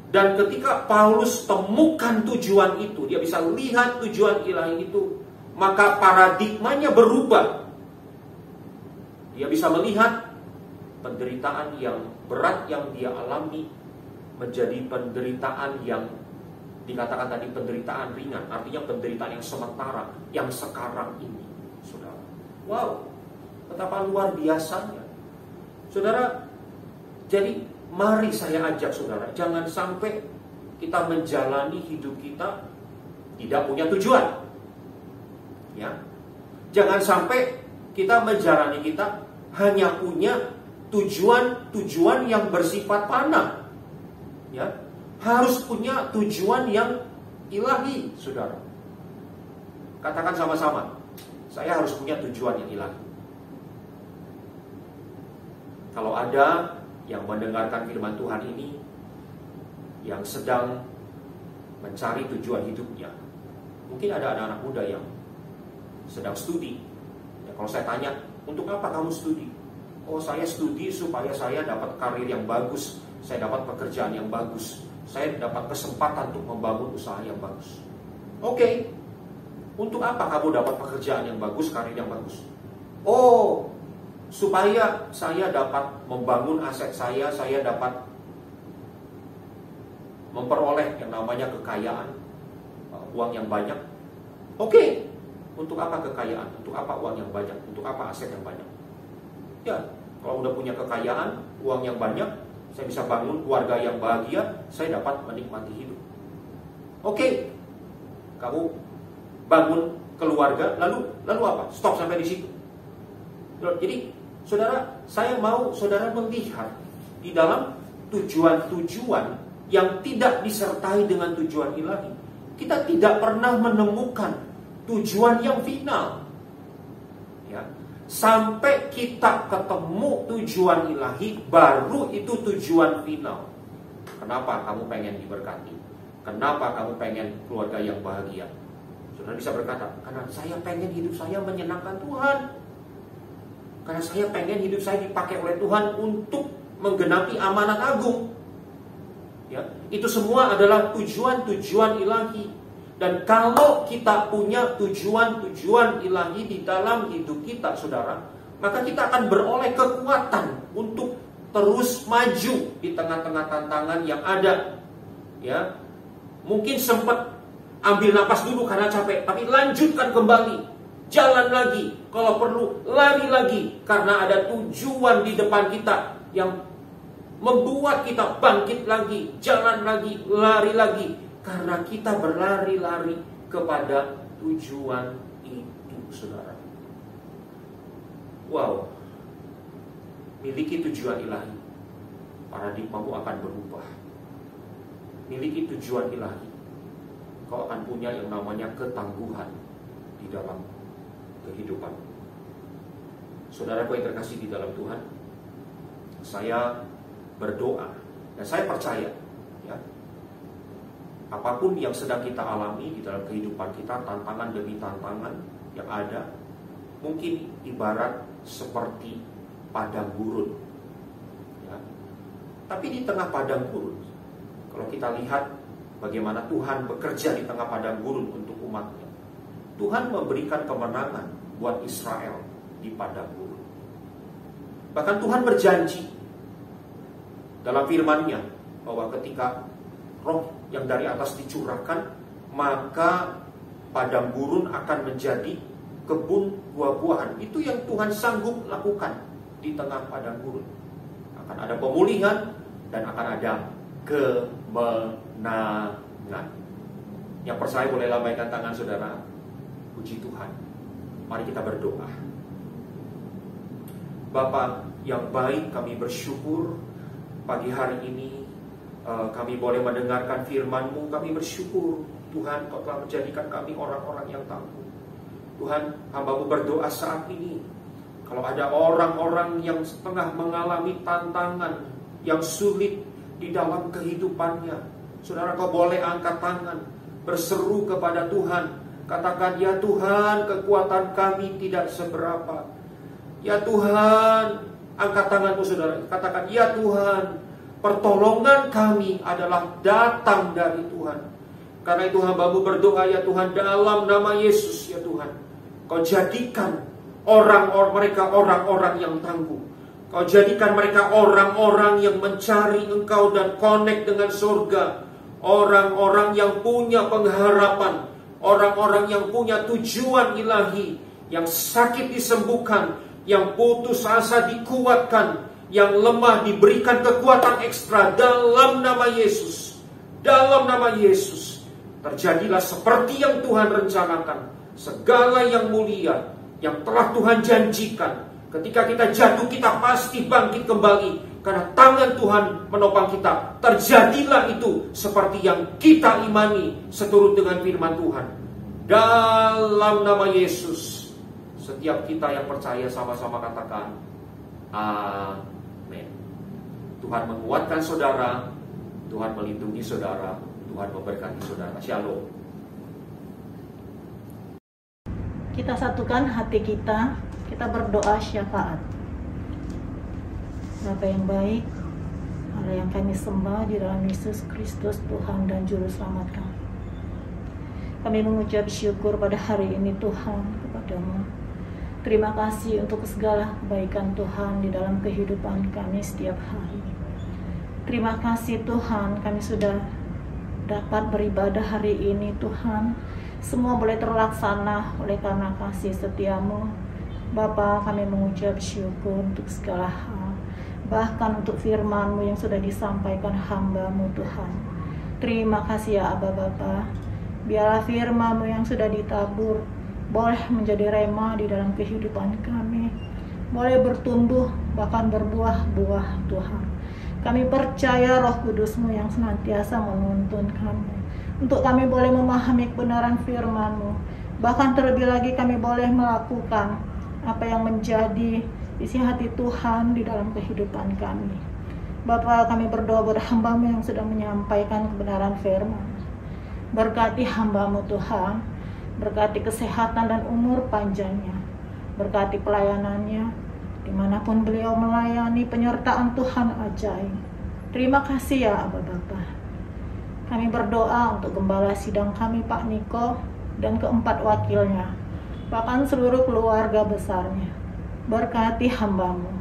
S5: Dan ketika Paulus temukan tujuan itu, dia bisa lihat tujuan ilahi itu, maka paradigmanya berubah. Dia bisa melihat penderitaan yang berat yang dia alami menjadi penderitaan yang dikatakan tadi penderitaan ringan, artinya penderitaan yang sementara, yang sekarang ini, saudara. Wow, betapa luar biasanya, saudara. Jadi mari saya ajak saudara, jangan sampai kita menjalani hidup kita tidak punya tujuan. Ya, jangan sampai kita menjalani kita hanya punya tujuan yang bersifat fana. Ya, harus punya tujuan yang ilahi, saudara. Katakan sama-sama, saya harus punya tujuan yang ilahi. Kalau ada yang mendengarkan firman Tuhan ini, yang sedang mencari tujuan hidupnya, mungkin ada anak-anak muda yang sedang studi. Ya, kalau saya tanya, untuk apa kamu studi? Oh, saya studi supaya saya dapat karir yang bagus, saya dapat pekerjaan yang bagus, saya dapat kesempatan untuk membangun usaha yang bagus. Oke, untuk apa kamu dapat pekerjaan yang bagus, karir yang bagus? Oh, supaya saya dapat membangun aset saya dapat memperoleh yang namanya kekayaan, uang yang banyak. Oke, untuk apa kekayaan? Untuk apa uang yang banyak? Untuk apa aset yang banyak? Ya, kalau udah punya kekayaan, uang yang banyak, saya bisa bangun keluarga yang bahagia, saya dapat menikmati hidup. Oke, kamu bangun keluarga, lalu apa? Stop sampai di situ. Jadi, saudara, saya mau saudara melihat di dalam tujuan-tujuan yang tidak disertai dengan tujuan ilahi. Kita tidak pernah menemukan tujuan yang final. Ya, sampai kita ketemu tujuan ilahi, baru itu tujuan final. Kenapa kamu pengen diberkati? Kenapa kamu pengen keluarga yang bahagia? Saudara bisa berkata, karena saya pengen hidup saya menyenangkan Tuhan. Karena saya pengen hidup saya dipakai oleh Tuhan untuk menggenapi amanat agung. Ya, itu semua adalah tujuan-tujuan ilahi. Dan kalau kita punya tujuan-tujuan ilahi di dalam hidup kita, saudara, maka kita akan beroleh kekuatan untuk terus maju di tengah-tengah tantangan yang ada. Ya, mungkin sempat ambil napas dulu karena capek, tapi lanjutkan kembali, jalan lagi, kalau perlu lari lagi, karena ada tujuan di depan kita yang membuat kita bangkit lagi, jalan lagi, lari lagi. Karena kita berlari-lari kepada tujuan itu, saudara. Wow. Miliki tujuan ilahi, paradigmamu akan berubah. Miliki tujuan ilahi, kau akan punya yang namanya ketangguhan di dalam kehidupan. Saudaraku yang terkasih di dalam Tuhan, saya berdoa dan saya percaya, ya, apapun yang sedang kita alami di dalam kehidupan kita, tantangan demi tantangan yang ada, mungkin ibarat seperti padang gurun. Ya. Tapi di tengah padang gurun, kalau kita lihat bagaimana Tuhan bekerja di tengah padang gurun untuk umatnya, Tuhan memberikan kemenangan buat Israel di padang gurun. Bahkan Tuhan berjanji dalam firman-Nya bahwa ketika roh yang dari atas dicurahkan, maka padang gurun akan menjadi kebun buah-buahan. Itu yang Tuhan sanggup lakukan di tengah padang gurun. Akan ada pemulihan dan akan ada kemenangan. Yang percaya boleh lambaikan tangan, saudara. Puji Tuhan. Mari kita berdoa. Bapa yang baik, kami bersyukur pagi hari ini kami boleh mendengarkan firman-Mu. Kami bersyukur Tuhan, Kau telah menjadikan kami orang-orang yang tangguh. Tuhan, hamba-Mu berdoa saat ini, kalau ada orang-orang yang tengah mengalami tantangan yang sulit di dalam kehidupannya. Saudara, kau boleh angkat tangan, berseru kepada Tuhan. Katakan, ya Tuhan, kekuatan kami tidak seberapa. Ya Tuhan, angkat tanganmu saudara. Katakan, ya Tuhan, pertolongan kami adalah datang dari Tuhan. Karena itu hamba-Mu berdoa, ya Tuhan, dalam nama Yesus, ya Tuhan, Kau jadikan mereka orang-orang yang tangguh. Kau jadikan mereka orang-orang yang mencari Engkau dan connect dengan surga. Orang-orang yang punya pengharapan, orang-orang yang punya tujuan ilahi, yang sakit disembuhkan, yang putus asa dikuatkan, yang lemah diberikan kekuatan ekstra dalam nama Yesus. Dalam nama Yesus. Terjadilah seperti yang Tuhan rencanakan. Segala yang mulia yang telah Tuhan janjikan. Ketika kita jatuh, kita pasti bangkit kembali. Karena tangan Tuhan menopang kita. Terjadilah itu seperti yang kita imani seturut dengan firman Tuhan. Dalam nama Yesus. Setiap kita yang percaya sama-sama katakan amin. Tuhan menguatkan saudara, Tuhan melindungi saudara, Tuhan memberkati saudara. Shalom.
S6: Kita satukan hati kita berdoa syafaat. Bapa yang baik, Allah yang kami sembah di dalam Yesus Kristus Tuhan dan Juru Selamat kami. Kami mengucap syukur pada hari ini Tuhan kepada-Mu. Terima kasih untuk segala kebaikan Tuhan di dalam kehidupan kami setiap hari. Terima kasih Tuhan, kami sudah dapat beribadah hari ini Tuhan. Semua boleh terlaksana oleh karena kasih setia-Mu. Bapa, kami mengucap syukur untuk segala hal, bahkan untuk firman-Mu yang sudah disampaikan hamba-Mu Tuhan. Terima kasih ya Aba Bapa. Biarlah firman-Mu yang sudah ditabur boleh menjadi rema di dalam kehidupan kami, boleh bertumbuh bahkan berbuah-buah Tuhan. Kami percaya Roh Kudus-Mu yang senantiasa menuntun kami, untuk kami boleh memahami kebenaran firman-Mu. Bahkan terlebih lagi kami boleh melakukan apa yang menjadi isi hati Tuhan di dalam kehidupan kami. Bapa, kami berdoa buat hamba-Mu yang sedang menyampaikan kebenaran firman. Berkati hamba-Mu Tuhan, berkati kesehatan dan umur panjangnya, berkati pelayanannya, dimanapun beliau melayani, penyertaan Tuhan ajaib. Terima kasih ya Aba Bapa. Kami berdoa untuk gembala sidang kami Pak Niko dan keempat wakilnya, bahkan seluruh keluarga besarnya. Berkati hamba-Mu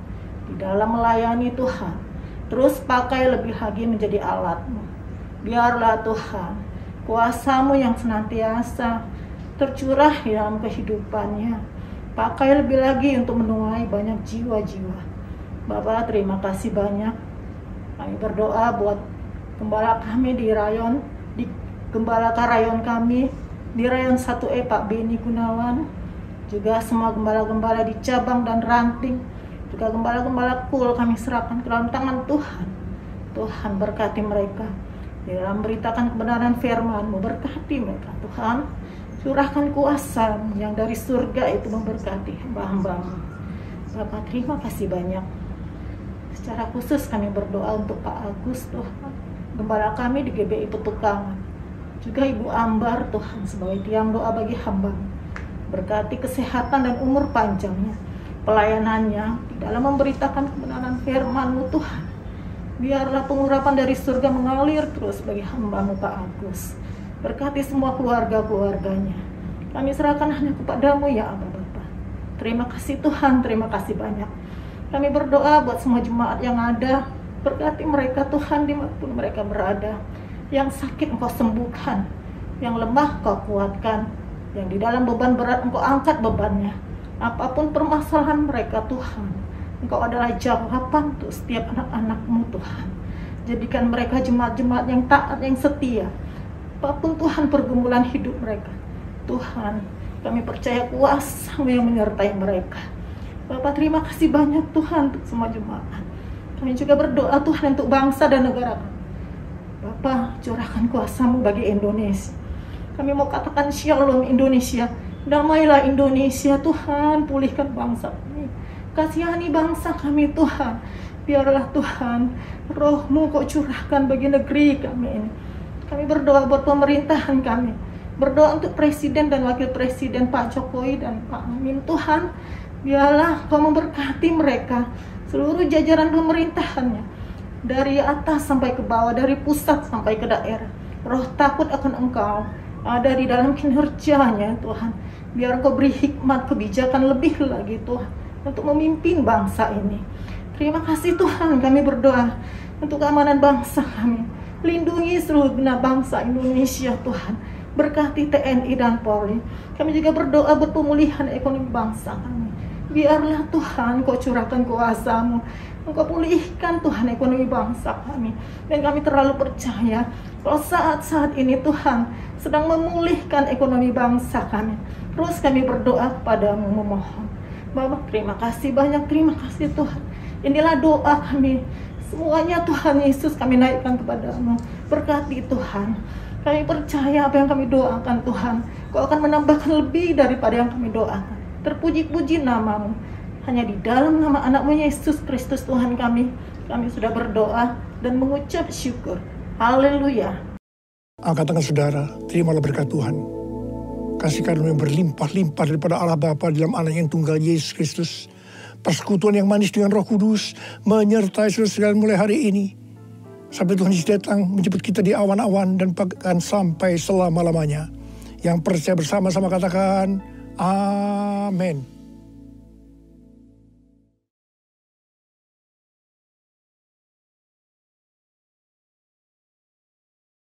S6: di dalam melayani Tuhan. Terus pakai lebih lagi menjadi alat-Mu. Biarlah Tuhan, kuasa-Mu yang senantiasa tercurah di dalam kehidupannya. Pakai lebih lagi untuk menuai banyak jiwa-jiwa. Bapak, terima kasih banyak. Kami berdoa buat gembala kami di Gembala Karayon kami di Rayon 1E Pak Beni Gunawan, juga semua gembala-gembala di cabang dan ranting, juga gembala-gembala kul kami serahkan ke dalam tangan Tuhan. Tuhan berkati mereka di dalam beritakan kebenaran firman-Mu. Berkati mereka Tuhan, curahkan kuasa yang dari surga itu memberkati hamba-hamba-Mu. Bapak, terima kasih banyak. Secara khusus kami berdoa untuk Pak Agus Tuhan, gembala kami di GBI Petukangan, juga Ibu Ambar Tuhan sebagai tiang doa bagi hamba. Berkati kesehatan dan umur panjangnya, pelayanannya di dalam memberitakan kebenaran firman-Mu Tuhan. Biarlah pengurapan dari surga mengalir terus bagi hamba-Mu Pak Agus. Berkati semua keluarga-keluarganya. Kami serahkan hanya kepada-Mu ya Aba Bapa. Terima kasih Tuhan, terima kasih banyak. Kami berdoa buat semua jemaat yang ada. Berkati mereka Tuhan dimanapun mereka berada. Yang sakit Engkau sembuhkan, yang lemah Engkau kuatkan, yang di dalam beban berat Engkau angkat bebannya. Apapun permasalahan mereka Tuhan, Engkau adalah jawaban untuk setiap anak-anak-Mu Tuhan. Jadikan mereka jemaat-jemaat yang taat, yang setia. Apapun Tuhan pergumulan hidup mereka, Tuhan, kami percaya kuasa-Mu yang menyertai mereka. Bapak, terima kasih banyak Tuhan untuk semua jemaat. Kami juga berdoa Tuhan untuk bangsa dan negara. Bapak, curahkan kuasa-Mu bagi Indonesia. Kami mau katakan shalom Indonesia. Damailah Indonesia Tuhan, pulihkan bangsa kami. Kasihani bangsa kami Tuhan. Biarlah Tuhan, roh-Mu kau curahkan bagi negeri kami ini. Kami berdoa buat pemerintahan kami. Berdoa untuk Presiden dan Wakil Presiden Pak Jokowi dan Pak Amin. Tuhan, biarlah kau memberkati mereka, seluruh jajaran pemerintahannya. Dari atas sampai ke bawah, dari pusat sampai ke daerah. Roh takut akan Engkau ada di dalam kinerjanya Tuhan. Biar Engkau beri hikmat kebijakan lebih lagi Tuhan, untuk memimpin bangsa ini. Terima kasih Tuhan, kami berdoa untuk keamanan bangsa kami. Lindungi seluruh genap bangsa Indonesia Tuhan. Berkati TNI dan Polri. Kami juga berdoa buat pemulihan ekonomi bangsa kami. Biarlah Tuhan kau curahkan kuasa-Mu. Engkau pulihkan Tuhan ekonomi bangsa kami. Dan kami terlalu percaya kalau saat-saat ini Tuhan sedang memulihkan ekonomi bangsa kami. Terus kami berdoa kepada-Mu memohon. Bapak terima kasih, banyak terima kasih Tuhan. Inilah doa kami. Semuanya Tuhan Yesus kami naikkan kepada-Mu. Berkati Tuhan. Kami percaya apa yang kami doakan Tuhan, Kau akan menambahkan lebih daripada yang kami doakan. Terpuji-puji nama-Mu. Hanya di dalam nama anak-Mu Yesus Kristus Tuhan kami sudah berdoa dan mengucap syukur. Haleluya.
S7: Angkat tangan saudara, terimalah berkat Tuhan. Kasih karunia berlimpah-limpah daripada Allah Bapa dalam anak yang tunggal Yesus Kristus. Persekutuan yang manis dengan Roh Kudus menyertai saudara sekalian mulai hari ini. Sampai Tuhan Yesus datang menjemput kita di awan-awan dan bahkan sampai selama-lamanya. Yang percaya bersama-sama katakan, amin.